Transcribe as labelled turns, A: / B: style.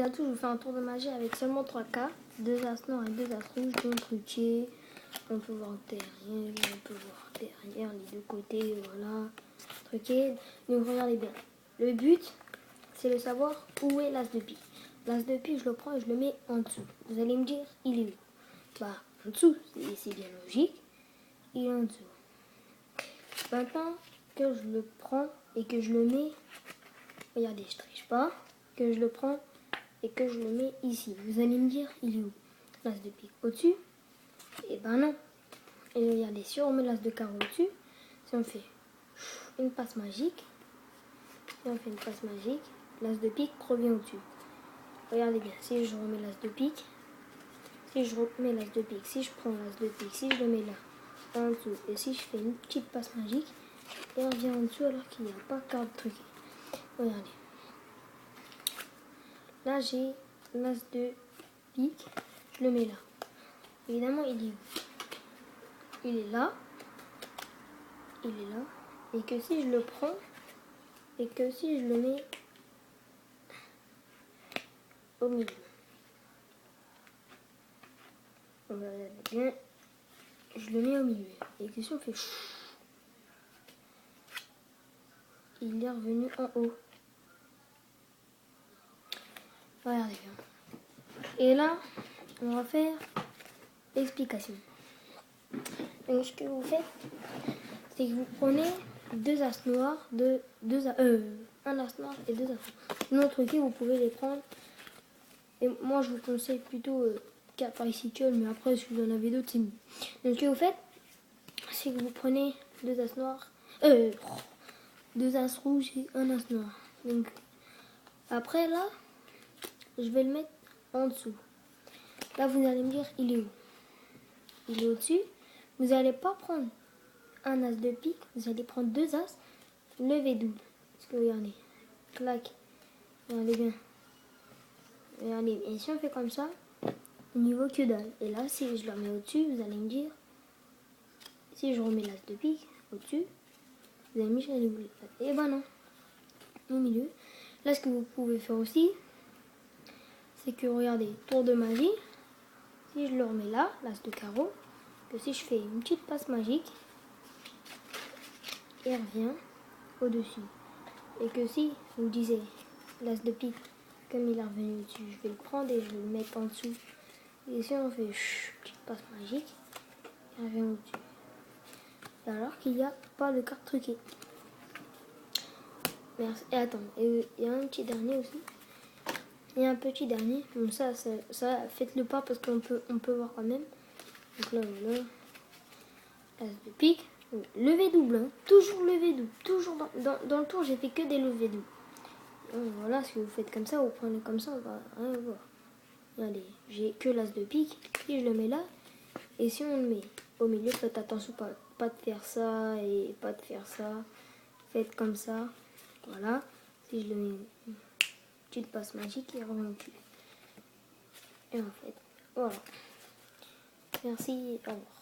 A: Bientôt, je vous fais un tour de magie avec seulement 3 cartes, 2 as noirs et 2 as rouges, dont truqué. On peut voir derrière les deux côtés, voilà, truqué. Donc regardez bien. Le but, c'est de savoir où est l'as de pique. L'as de pique, je le prends et je le mets en dessous. Vous allez me dire, il est où? Bah, en dessous, c'est bien logique. Il est en dessous. Maintenant que je le prends et que je le mets, regardez, je triche pas, que je le prends et que je le mets ici. Vous allez me dire, il est où? L'as de pique au-dessus? Et ben non. Et regardez, si on met l'as de carreau au-dessus, si on fait une passe magique, l'as de pique revient au-dessus. Regardez bien, si je remets l'as de pique, si je prends l'as de pique, si je le mets là, en dessous, et si je fais une petite passe magique, il revient en dessous alors qu'il n'y a pas carte truquée. Regardez. Là, j'ai l'as de pique, je le mets là. Évidemment, il est où? Il est là. Et que si je le prends, et que si je le mets au milieu. Regardez bien. Je le mets au milieu. Et que si on fait il est revenu en haut. Regardez bien. Et là, on va faire l'explication. Donc ce que vous faites, c'est que vous prenez 2 as noirs, un as noir et 2 as rouges. Sinon, truqué, vous pouvez les prendre. Et moi, je vous conseille plutôt 4 bicycles, mais après, si vous en avez d'autres, c'est mieux. Donc ce que vous faites, c'est que vous prenez 2 as noirs, 2 as rouges et un as noir. Donc après, là, je vais le mettre en dessous. Là, vous allez me dire, il est où? Il est au-dessus. Vous n'allez pas prendre un as de pique, vous allez prendre 2 as, levé double. Parce que regardez, clac, regardez bien. Regardez, et si on fait comme ça, il n'y vaut que dalle. Et là, si je le remets au-dessus, vous allez me dire, si je remets l'as de pique au-dessus, vous allez me dire, et ben non, au milieu. Là, ce que vous pouvez faire aussi, c'est que regardez, tour de magie, si je le remets là, l'as de carreau, que si je fais une petite passe magique, il revient au-dessus. Et que si vous me disiez l'as de pique, comme il est revenu au-dessus, je vais le prendre et je vais le mettre en dessous. Et si on fait petite passe magique, il revient au-dessus. Alors qu'il n'y a pas de carte truquée. Merci. Et attends, il y a un petit dernier aussi. Il y a un petit dernier. Donc ça faites-le pas parce qu'on peut voir quand même. Donc là, voilà. As de pique. Levé double. Hein. Toujours levé double. Toujours dans le tour, j'ai fait que des levées doubles. Donc voilà, si vous faites comme ça, vous prenez comme ça, on va rien voir. Regardez, j'ai que l'as de pique. Si je le mets là. Et si on le met au milieu, faites attention pas de faire ça et pas de faire ça. Faites comme ça. Voilà. Si je le mets une petite passe magique, il revient au cul. Et en fait, voilà. Merci, au revoir.